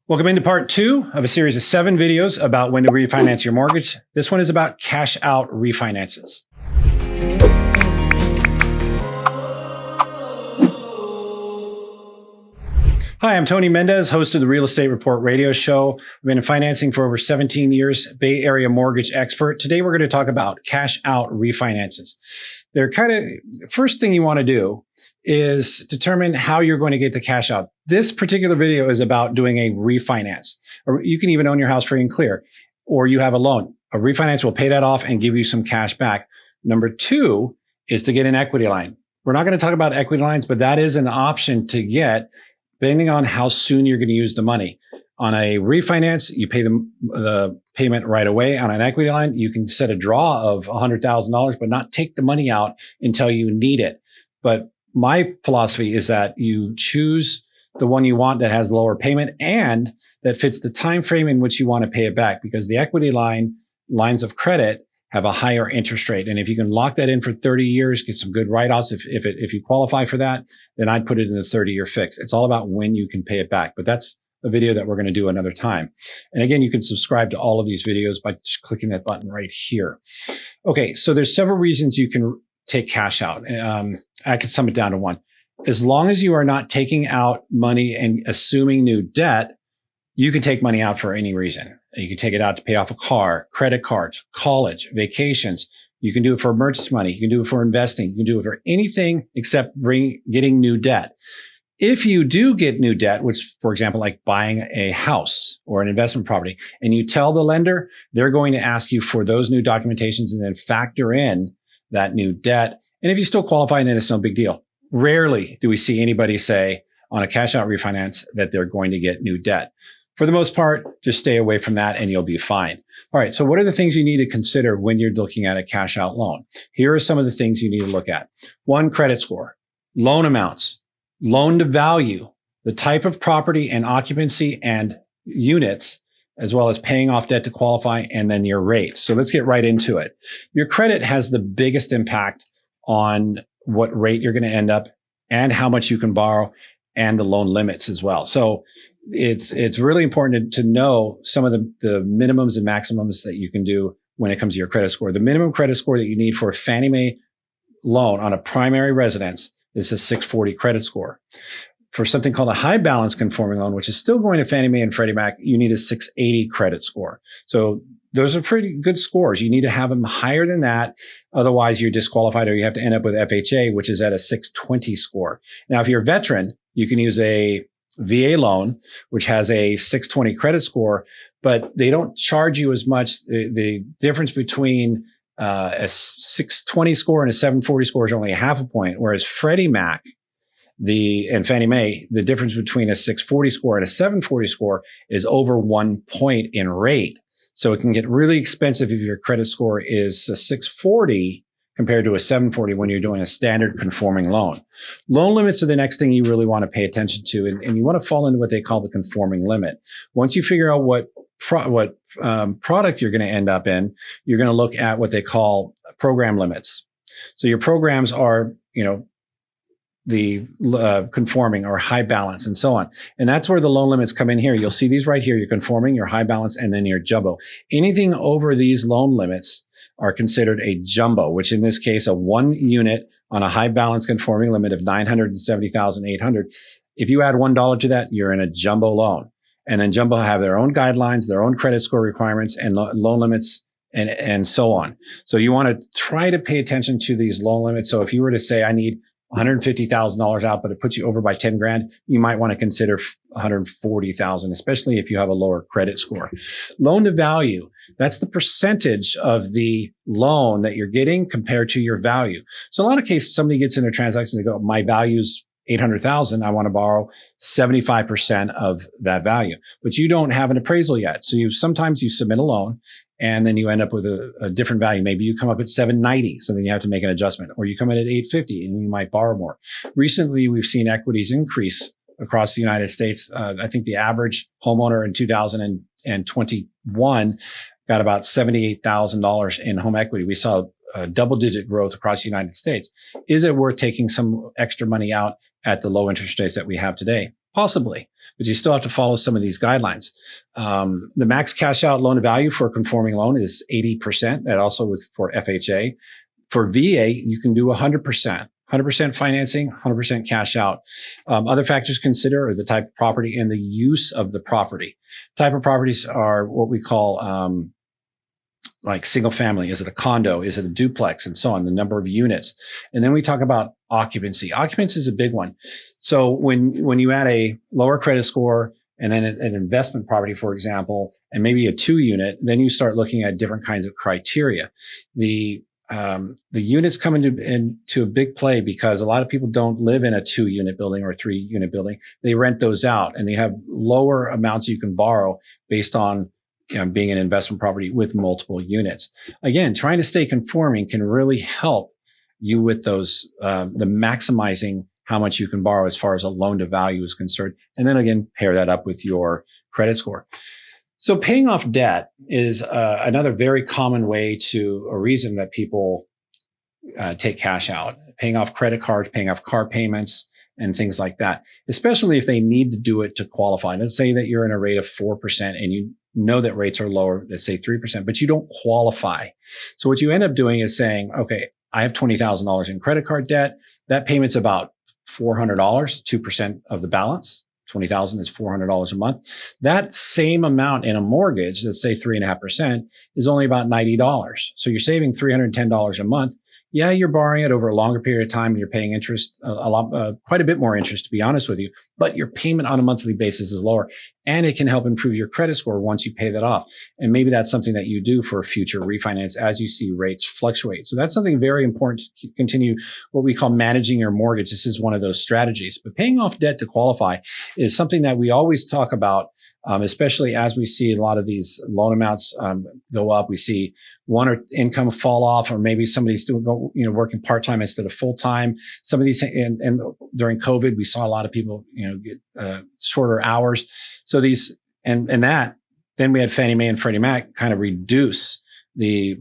Welcome into part 2 of a series of 7 videos about when to refinance your mortgage. This one is about cash out refinances. Hi, I'm Tony Mendes, host of the Real Estate Report radio show. I've been in financing for over 17 years, Bay Area mortgage expert. Today, we're going to talk about cash out refinances. They're first thing you want to do is determine how you're going to get the cash out. This particular video is about doing a refinance, or you can even own your house free and clear, or you have a loan. A refinance will pay that off and give you some cash back. Number 2 is to get an equity line. We're not going to talk about equity lines, but that is an option to get depending on how soon you're going to use the money. On a refinance, you pay the payment right away. On an equity line, you can set a draw of $100,000, but not take the money out until you need it. But my philosophy is that you choose the one you want that has lower payment and that fits the time frame in which you want to pay it back, because the equity lines of credit have a higher interest rate. And if you can lock that in for 30 years, get some good write-offs. If you qualify for that, then I'd put it in a 30-year fix. It's all about when you can pay it back. But that's a video that we're going to do another time. And again, you can subscribe to all of these videos by just clicking that button right here. Okay, so there's several reasons you can take cash out. I can sum it down to one. As long as you are not taking out money and assuming new debt, you can take money out for any reason. You can take it out to pay off a car, credit cards, college, vacations. You can do it for emergency money. You can do it for investing. You can do it for anything except getting new debt. If you do get new debt, which, for example, like buying a house or an investment property, and you tell the lender, they're going to ask you for those new documentations and then factor in that new debt. And if you still qualify, then it's no big deal. Rarely do we see anybody say on a cash out refinance that they're going to get new debt. For the most part, just stay away from that and you'll be fine. All right, so what are the things you need to consider when you're looking at a cash out loan? Here are some of the things you need to look at. 1, credit score, loan amounts, loan to value, the type of property and occupancy and units, as well as paying off debt to qualify, and then your rates. So let's get right into it. Your credit has the biggest impact on what rate you're going to end up and how much you can borrow and the loan limits as well. So it's really important to know some of the minimums and maximums that you can do when it comes to your credit score. The minimum credit score that you need for a Fannie Mae loan on a primary residence is a 640 credit score. For something called a high balance conforming loan, which is still going to Fannie Mae and Freddie Mac, you need a 680 credit score. So those are pretty good scores. You need to have them higher than that. Otherwise, you're disqualified, or you have to end up with FHA, which is at a 620 score. Now, if you're a veteran, you can use a VA loan, which has a 620 credit score, but they don't charge you as much. The difference between a 620 score and a 740 score is only a half a point, whereas Freddie Mac and Fannie Mae, the difference between a 640 score and a 740 score is over 1 point in rate. So it can get really expensive if your credit score is a 640 compared to a 740 when you're doing a standard conforming loan. Loan limits are the next thing you really want to pay attention to, and you want to fall into what they call the conforming limit. Once you figure out what product you're going to end up in, you're going to look at what they call program limits. So your programs are, the conforming or high balance and so on. And that's where the loan limits come in here. You'll see these right here, your conforming, your high balance, and then your jumbo. Anything over these loan limits are considered a jumbo, which in this case, a 1 unit on a high balance conforming limit of $970,800. If you add $1 to that, you're in a jumbo loan. And then jumbo have their own guidelines, their own credit score requirements and loan limits and so on. So you want to try to pay attention to these loan limits. So if you were to say, I need $150,000 out, but it puts you over by 10 grand, you might want to consider $140,000, especially if you have a lower credit score. Loan to value, that's the percentage of the loan that you're getting compared to your value. So a lot of cases, somebody gets in a transaction, they go, my value's $800,000. I want to borrow 75% of that value, but you don't have an appraisal yet. So sometimes you submit a loan and then you end up with a different value. Maybe you come up at 790, so then you have to make an adjustment, or you come in at 850 and you might borrow more. Recently, we've seen equities increase across the United States. I think the average homeowner in 2021 got about $78,000 in home equity. We saw double-digit growth across the United States. Is it worth taking some extra money out at the low interest rates that we have today? Possibly. but you still have to follow some of these guidelines. The max cash out loan to value for a conforming loan is 80%. That also was for FHA. For VA, you can do 100%. 100% financing, 100% cash out. Other factors to consider are the type of property and the use of the property. Type of properties are what we call like single family. Is it a condo? Is it a duplex? And so on, the number of units. And then we talk about occupancy. Occupancy is a big one. So when you add a lower credit score and then an investment property, for example, and maybe a 2-unit, then you start looking at different kinds of criteria. The units come into a big play because a lot of people don't live in a 2-unit building or a 3-unit building. They rent those out, and they have lower amounts you can borrow based on being an investment property with multiple units. Again, trying to stay conforming can really help you with those, the maximizing how much you can borrow as far as a loan to value is concerned. And then again, pair that up with your credit score. So paying off debt is another very common way a reason that people take cash out. Paying off credit cards, paying off car payments, and things like that, especially if they need to do it to qualify. Let's say that you're in a rate of 4% and you know that rates are lower, let's say 3%, but you don't qualify. So what you end up doing is saying, okay, I have $20,000 in credit card debt. That payment's about $400, 2% of the balance. $20,000 is $400 a month. That same amount in a mortgage, let's say 3.5%, is only about $90. So you're saving $310 a month. Yeah, you're borrowing it over a longer period of time and you're paying interest, quite a bit more interest, to be honest with you, but your payment on a monthly basis is lower, and it can help improve your credit score once you pay that off. And maybe that's something that you do for a future refinance as you see rates fluctuate. So that's something very important to continue what we call managing your mortgage. This is one of those strategies. But paying off debt to qualify is something that we always talk about, especially as we see a lot of these loan amounts go up. We see one or income fall off, or maybe somebody's still working part-time instead of full-time. Some of these, and during COVID, we saw a lot of people, get shorter hours. So these, and that, then we had Fannie Mae and Freddie Mac kind of reduce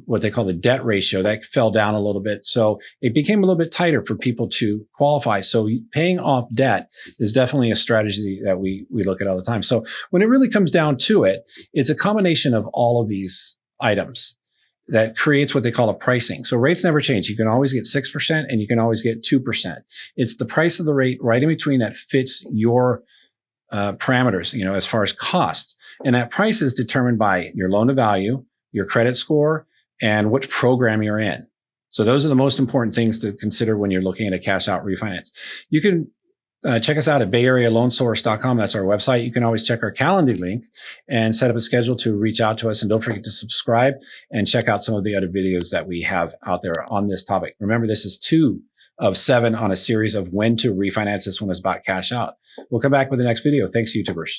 what they call the debt ratio. That fell down a little bit. So it became a little bit tighter for people to qualify. So paying off debt is definitely a strategy that we look at all the time. So when it really comes down to it, it's a combination of all of these items that creates what they call a pricing. So rates never change. You can always get 6% and you can always get 2%. It's the price of the rate right in between that fits your parameters, as far as cost. And that price is determined by your loan to value, your credit score, and which program you're in. So those are the most important things to consider when you're looking at a cash out refinance. You can check us out at BayAreaLoanSource.com. That's our website. You can always check our Calendly link and set up a schedule to reach out to us. And don't forget to subscribe and check out some of the other videos that we have out there on this topic. Remember, this is 2 of 7 on a series of when to refinance. This one is about cash out. We'll come back with the next video. Thanks, YouTubers.